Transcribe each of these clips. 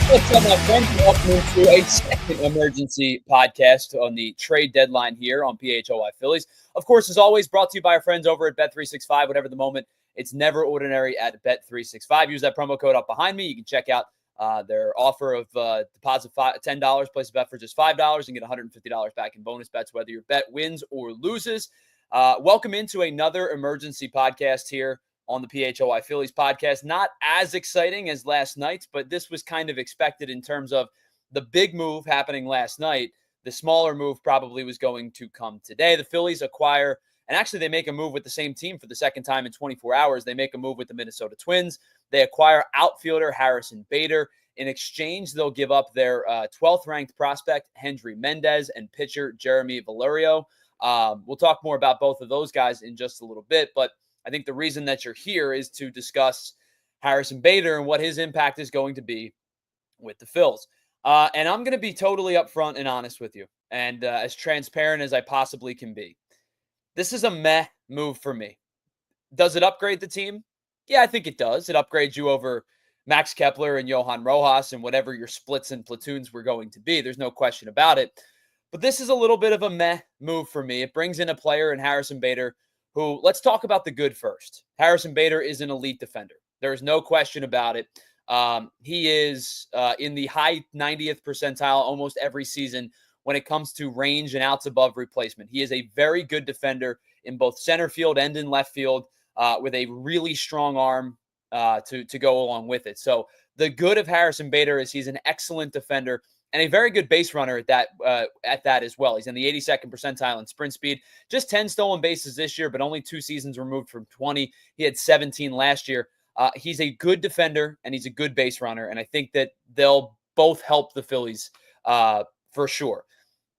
What's up, my friends? Welcome into a second emergency podcast on the trade deadline here on PHLY Phillies. Of course, as always, brought to you by our friends over at Bet365. Whatever the moment, it's never ordinary at Bet365. Use that promo code up behind me. You can check out their offer of deposit $10, place a bet for just $5, and get $150 back in bonus bets, whether your bet wins or loses. Welcome into another emergency podcast here on the PHLY Phillies podcast. Not as exciting as last night's, but this was kind of expected in terms of the big move happening last night. The smaller move probably was going to come today. The Phillies acquire, and actually they make a move with the same team for the second time in 24 hours. They make a move with the Minnesota Twins. They acquire outfielder Harrison Bader. In exchange, they'll give up their 12th ranked prospect, Hendry Mendez, and pitcher Geremy Volloria. We'll talk more about both of those guys in just a little bit, but I think the reason that you're here is to discuss Harrison Bader and what his impact is going to be with the Phils. And I'm going to be totally upfront and honest with you, and as transparent as I possibly can be. This is a meh move for me. Does it upgrade the team? Yeah, I think it does. It upgrades you over Max Kepler and Johan Rojas and whatever your splits and platoons were going to be. There's no question about it. But this is a little bit of a meh move for me. It brings in a player in Harrison Bader who, let's talk about the good first. Harrison Bader is an elite defender. There is no question about it. He is in the high 90th percentile almost every season when it comes to range and outs above replacement. He is a very good defender in both center field and in left field with a really strong arm to go along with it. So the good of Harrison Bader is he's an excellent defender and a very good base runner at that as well. He's in the 82nd percentile in sprint speed. Just 10 stolen bases this year, but only 2 seasons removed from 20. He had 17 last year. He's a good defender, and he's a good base runner, and I think that they'll both help the Phillies for sure.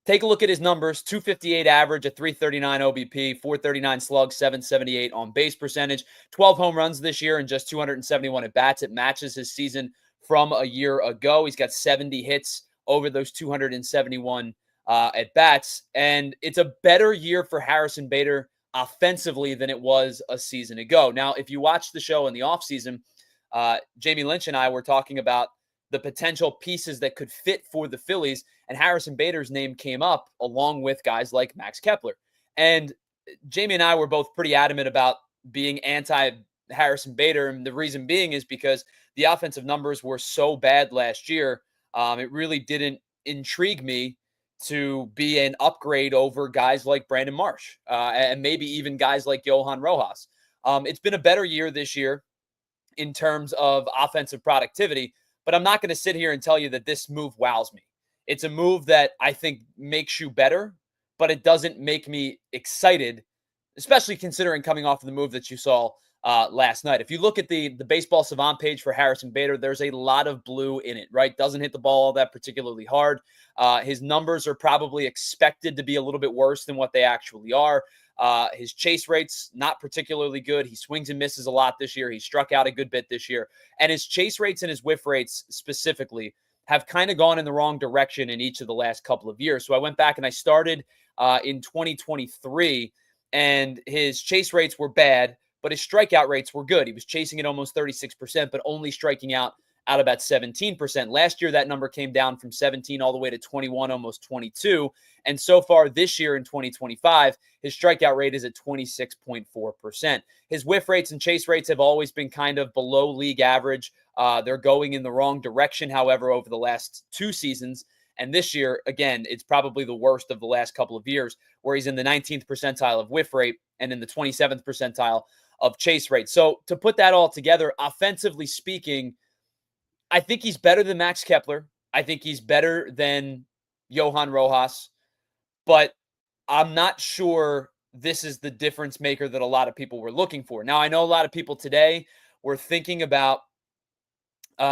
Take a look at his numbers. 258 average, a 339 OBP, 439 slug, 778 on base percentage, 12 home runs this year and just 271 at-bats. It matches his season from a year ago. He's got 70 hits over those 271 at-bats. And it's a better year for Harrison Bader offensively than it was a season ago. Now, if you watch the show in the offseason, Jamie Lynch and I were talking about the potential pieces that could fit for the Phillies, and Harrison Bader's name came up along with guys like Max Kepler. And Jamie and I were both pretty adamant about being anti-Harrison Bader, and the reason being is because the offensive numbers were so bad last year. It really didn't intrigue me to be an upgrade over guys like Brandon Marsh and maybe even guys like Johan Rojas. It's been a better year this year in terms of offensive productivity, but I'm not going to sit here and tell you that this move wows me. It's a move that I think makes you better, but it doesn't make me excited, especially considering coming off of the move that you saw last night. If you look at the Baseball Savant page for Harrison Bader, there's a lot of blue in it, right? Doesn't hit the ball all that particularly hard. His numbers are probably expected to be a little bit worse than what they actually are. His chase rate's not particularly good. He swings and misses a lot this year. He struck out a good bit this year. And his chase rates and his whiff rates specifically have kind of gone in the wrong direction in each of the last couple of years. So I went back and I started in 2023, and his chase rates were bad, but his strikeout rates were good. He was chasing at almost 36%, but only striking out about 17%. Last year, that number came down from 17 all the way to 21, almost 22. And so far this year in 2025, his strikeout rate is at 26.4%. His whiff rates and chase rates have always been kind of below league average. They're going in the wrong direction, however, over the last 2 seasons. And this year, again, it's probably the worst of the last couple of years, where he's in the 19th percentile of whiff rate and in the 27th percentile of chase rate. So to put that all together, offensively speaking, I think he's better than Max Kepler. I think he's better than Johan Rojas, but I'm not sure this is the difference maker that a lot of people were looking for. Now, I know a lot of people today were thinking about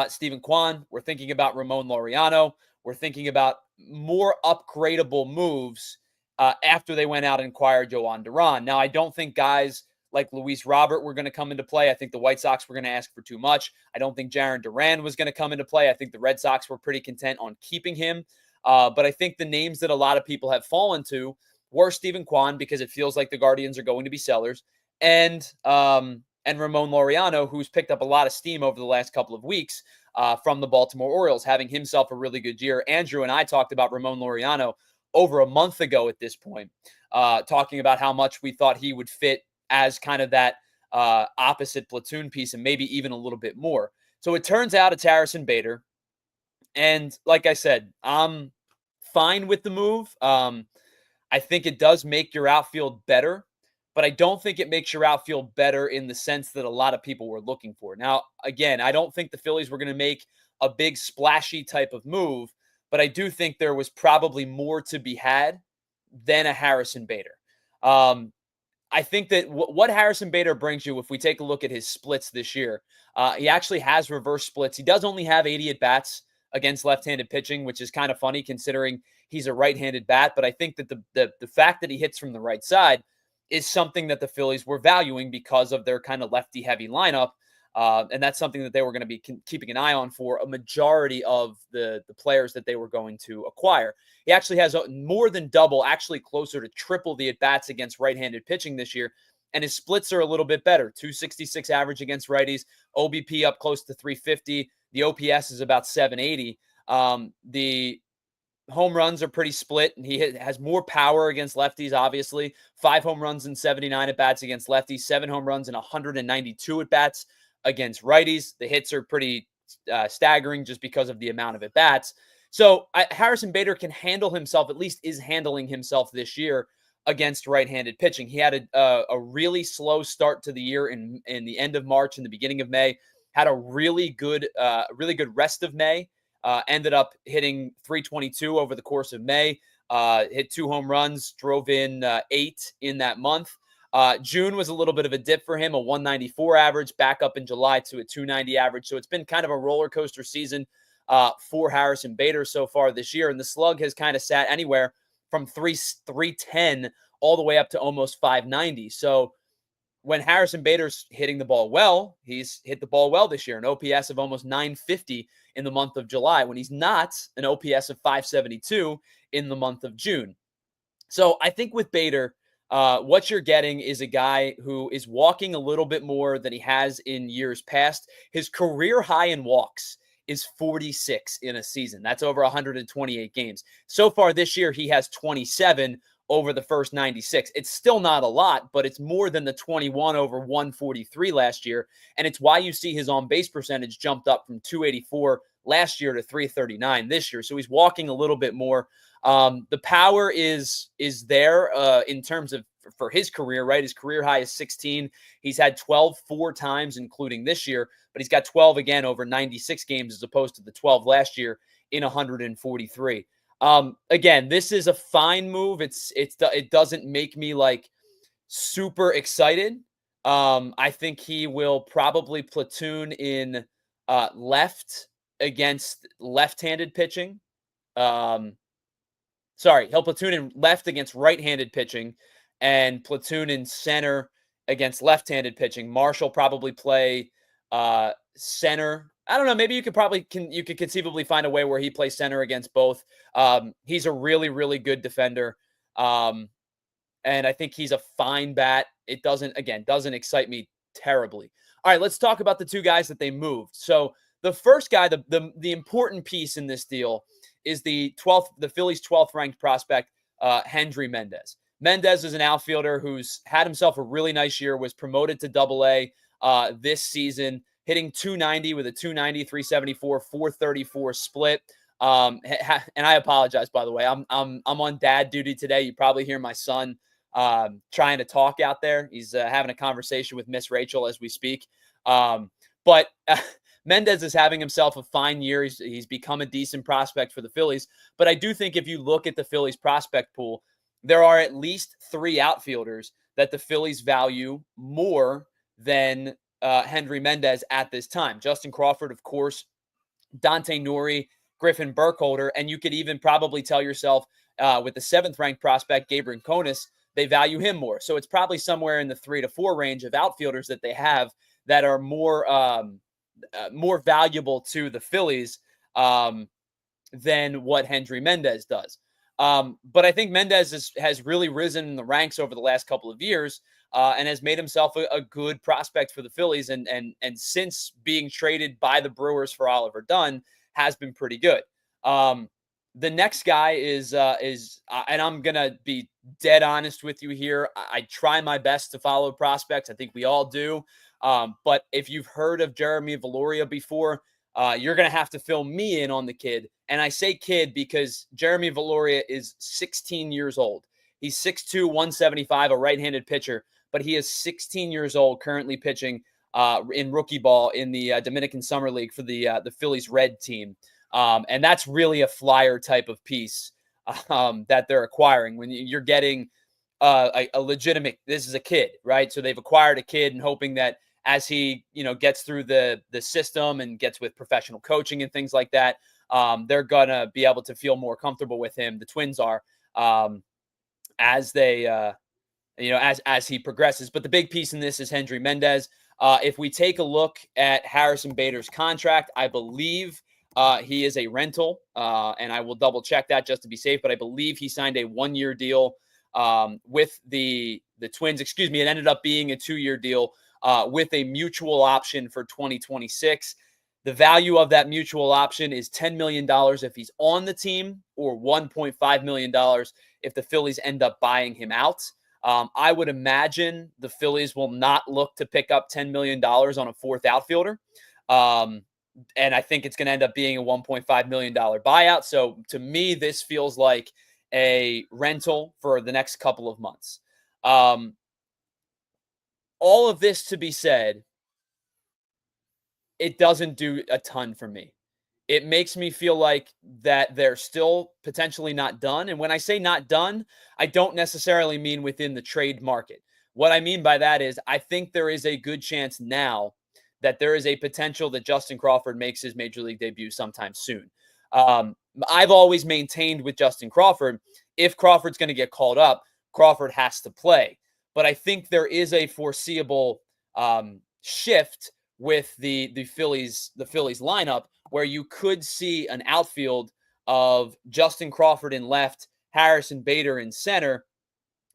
Steven Kwan. We're thinking about Ramon Laureano. We're thinking about more upgradable moves after they went out and acquired Yohan Duran. Now, I don't think guys like Luis Robert were going to come into play. I think the White Sox were going to ask for too much. I don't think Jarren Duran was going to come into play. I think the Red Sox were pretty content on keeping him. But I think the names that a lot of people have fallen to were Steven Kwan, because it feels like the Guardians are going to be sellers, and Ramon Laureano, who's picked up a lot of steam over the last couple of weeks. from the Baltimore Orioles, having himself a really good year. Andrew and I talked about Ramon Laureano over a month ago at this point, talking about how much we thought he would fit as kind of that opposite platoon piece and maybe even a little bit more. So it turns out it's Harrison Bader. And like I said, I'm fine with the move. I think it does make your outfield better, but I don't think it makes your outfield better in the sense that a lot of people were looking for. Now, again, I don't think the Phillies were going to make a big splashy type of move, but I do think there was probably more to be had than a Harrison Bader. I think that what Harrison Bader brings you, if we take a look at his splits this year, he actually has reverse splits. He does only have 80 at-bats against left-handed pitching, which is kind of funny considering he's a right-handed bat. But I think that the fact that he hits from the right side is something that the Phillies were valuing because of their kind of lefty-heavy lineup. And that's something that they were going to be keeping an eye on for a majority of the players that they were going to acquire. He actually has more than double, actually closer to triple the at-bats against right-handed pitching this year. And his splits are a little bit better. 266 average against righties, OBP up close to 350. The OPS is about 780. The home runs are pretty split, and he has more power against lefties, obviously. 5 home runs and 79 at-bats against lefties, 7 home runs and 192 at-bats against righties. The hits are pretty staggering just because of the amount of at-bats. So Harrison Bader can handle himself, at least is handling himself this year against right-handed pitching. He had a really slow start to the year in the end of March and the beginning of May. Had a really good rest of May. Ended up hitting 322 over the course of May. Hit 2 home runs, drove in 8 in that month. June was a little bit of a dip for him, a 194 average, back up in July to a 290 average. So it's been kind of a roller coaster season for Harrison Bader so far this year. And the slug has kind of sat anywhere from 310 all the way up to almost 590. So when Harrison Bader's hitting the ball well, he's hit the ball well this year, an OPS of almost 950 in the month of July, when he's not, an OPS of 572 in the month of June. So I think with Bader, what you're getting is a guy who is walking a little bit more than he has in years past. His career high in walks is 46 in a season. That's over 128 games. So far this year, he has 27 over the first 96. It's still not a lot, but it's more than the 21 over 143 last year. And it's why you see his on-base percentage jumped up from 284 last year to 339 this year. So he's walking a little bit more. The power is there in terms of for his career, right? His career high is 16. He's had 12 4 times, including this year, but he's got 12 again over 96 games as opposed to the 12 last year in 143. Again, this is a fine move. It doesn't make me like super excited. I think he will probably platoon in left against left-handed pitching. He'll platoon in left against right-handed pitching and platoon in center against left-handed pitching. Marshall probably play center. I don't know. Maybe you could conceivably find a way where he plays center against both. He's a really, really good defender. And I think he's a fine bat. It doesn't excite me terribly. All right, let's talk about the 2 guys that they moved. So the first guy, the important piece in this deal is the Phillies' 12th ranked prospect, Hendry Mendez. Mendez is an outfielder who's had himself a really nice year, was promoted to Double-A this season, hitting 290 with a 290, 374, 434 split. And I apologize, by the way. I'm on dad duty today. You probably hear my son trying to talk out there. He's having a conversation with Miss Rachel as we speak. But Mendez is having himself a fine year. He's become a decent prospect for the Phillies. But I do think if you look at the Phillies prospect pool, there are at least 3 outfielders that the Phillies value more than Hendry Mendez at this time. Justin Crawford, of course, Dante Nuri, Griffin Burkholder, and you could even probably tell yourself with the 7th ranked prospect, Gabriel Conis, they value him more. So it's probably somewhere in the 3 to 4 range of outfielders that they have that are more valuable to the Phillies than what Hendry Mendez does. But I think Mendez has really risen in the ranks over the last couple of years. and has made himself a good prospect for the Phillies. And since being traded by the Brewers for Oliver Dunn, has been pretty good. The next guy is and I'm gonna be dead honest with you here. I try my best to follow prospects. I think we all do. But if you've heard of Geremy Volloria before, you're going to have to fill me in on the kid. And I say kid because Geremy Volloria is 16 years old. He's 6'2", 175, a right-handed pitcher, but he is 16 years old, currently pitching in rookie ball in the Dominican Summer League for the Phillies Red team. And that's really a flyer type of piece that they're acquiring when you're getting a legitimate, this is a kid, right? So they've acquired a kid and hoping that as he, gets through the system and gets with professional coaching and things like that, they're going to be able to feel more comfortable with him. The Twins are, as they, as he progresses. But the big piece in this is Hendry Mendez. If we take a look at Harrison Bader's contract, I believe he is a rental, and I will double check that just to be safe, but I believe he signed a 1-year deal with the Twins. Excuse me, it ended up being a 2-year deal with a mutual option for 2026. The value of that mutual option is $10 million if he's on the team, or $1.5 million if the Phillies end up buying him out. I would imagine the Phillies will not look to pick up $10 million on a fourth outfielder. And I think it's going to end up being a $1.5 million buyout. So to me, this feels like a rental for the next couple of months. All of this to be said, it doesn't do a ton for me. It makes me feel like that they're still potentially not done. And when I say not done, I don't necessarily mean within the trade market. What I mean by that is I think there is a good chance now that there is a potential that Justin Crawford makes his major league debut sometime soon. I've always maintained with Justin Crawford, if Crawford's going to get called up, Crawford has to play. But I think there is a foreseeable shift with the Phillies lineup where you could see an outfield of Justin Crawford in left, Harrison Bader in center,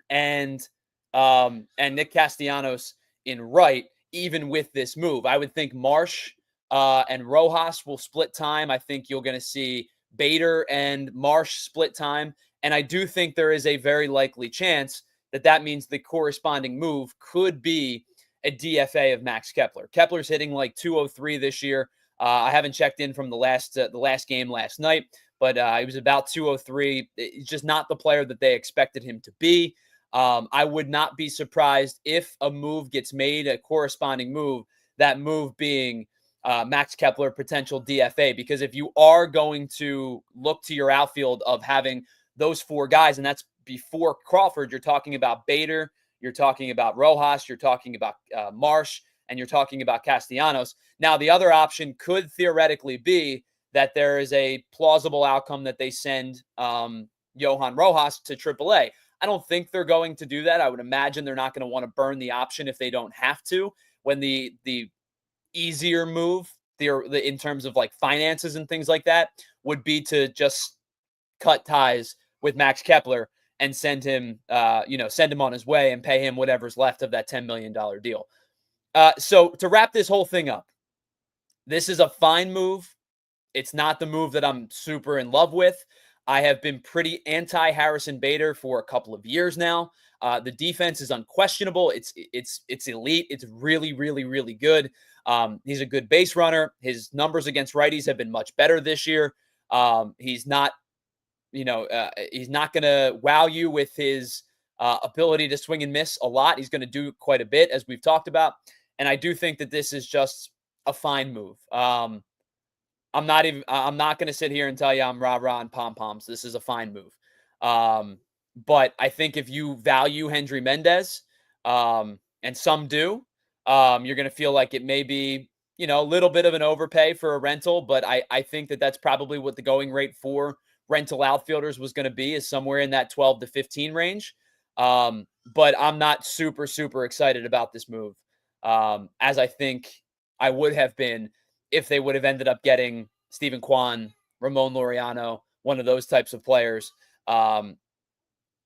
and Nick Castellanos in right. Even with this move, I would think Marsh and Rojas will split time. I think you're going to see Bader and Marsh split time, and I do think there is a very likely chance that means the corresponding move could be a DFA of Max Kepler. Kepler's hitting like 203 this year. I haven't checked in from the last game last night, but he was about 203. He's just not the player that they expected him to be. I would not be surprised if a move gets made, a corresponding move, that move being Max Kepler, potential DFA, because if you are going to look to your outfield of having those four guys, and that's before Crawford, you're talking about Bader, you're talking about Rojas, you're talking about Marsh, and you're talking about Castellanos. Now, the other option could theoretically be that there is a plausible outcome that they send Johan Rojas to AAA. I don't think they're going to do that. I would imagine they're not going to want to burn the option if they don't have to, when the easier move in terms of like finances and things like that would be to just cut ties with Max Kepler and send him on his way and pay him whatever's left of that $10 million deal. So to wrap this whole thing up, this is a fine move. It's not the move that I'm super in love with. I have been pretty anti-Harrison Bader for a couple of years now. The defense is unquestionable. It's elite. It's really, really, really good. He's a good base runner. His numbers against righties have been much better this year. He's not going to wow you with his ability to swing and miss a lot. He's going to do quite a bit, as we've talked about. And I do think that this is just a fine move. I'm not going to sit here and tell you I'm rah-rah and pom-poms. This is a fine move. But I think if you value Hendry Mendez, and some do, you're going to feel like it may be, a little bit of an overpay for a rental. But I think that that's probably what the going rate for rental outfielders was going to be, is somewhere in that 12 to 15 range. But I'm not super, super excited about this move, as I think I would have been if they would have ended up getting Steven Kwan, Ramon Laureano, one of those types of players.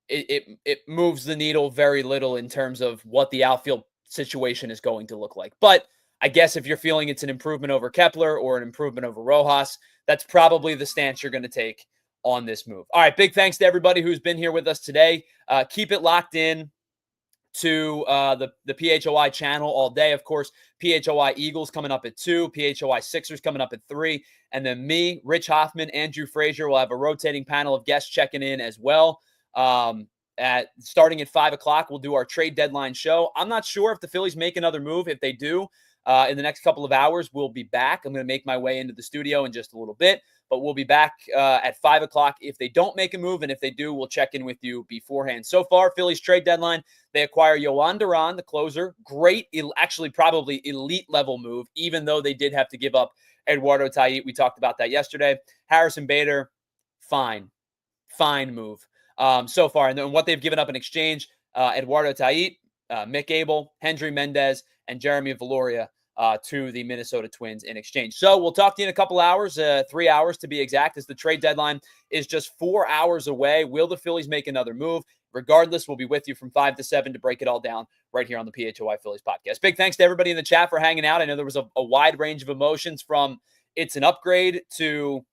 it moves the needle very little in terms of what the outfield situation is going to look like. But I guess if you're feeling it's an improvement over Kepler or an improvement over Rojas, that's probably the stance you're going to take on this move. All right, big thanks to everybody who's been here with us today. Keep it locked in to the PHLY channel all day. Of course, PHLY Eagles coming up at 2, PHLY Sixers coming up at 3, and then me, Rich Hoffman, Andrew Frazier will have a rotating panel of guests checking in as well. Starting at 5 o'clock, we'll do our trade deadline show. I'm not sure if the Phillies make another move. If they do, in the next couple of hours, we'll be back. I'm going to make my way into the studio in just a little bit, but we'll be back at 5 o'clock if they don't make a move. And if they do, we'll check in with you beforehand. So far, Phillies trade deadline, they acquire Yohan Duran, the closer. Great, actually probably elite level move, even though they did have to give up Eduardo Tait. We talked about that yesterday. Harrison Bader, fine move so far. And then what they've given up in exchange, Eduardo Tait, Mick Abel, Hendry Mendez, and Geremy Volloria to the Minnesota Twins in exchange. So we'll talk to you in a couple hours, 3 hours to be exact, as the trade deadline is just 4 hours away. Will the Phillies make another move? Regardless, we'll be with you from 5 to 7 to break it all down right here on the PHLY Phillies podcast. Big thanks to everybody in the chat for hanging out. I know there was a wide range of emotions from it's an upgrade to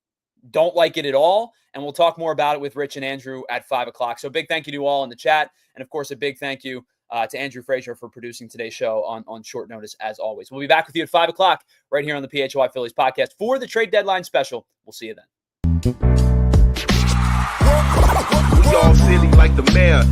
don't like it at all. And we'll talk more about it with Rich and Andrew at 5 o'clock. So big thank you to all in the chat. And of course, a big thank you to Andrew Frazier for producing today's show on short notice, as always. We'll be back with you at 5 o'clock right here on the PHLY Phillies podcast for the trade deadline special. We'll see you then. We all silly like the mayor.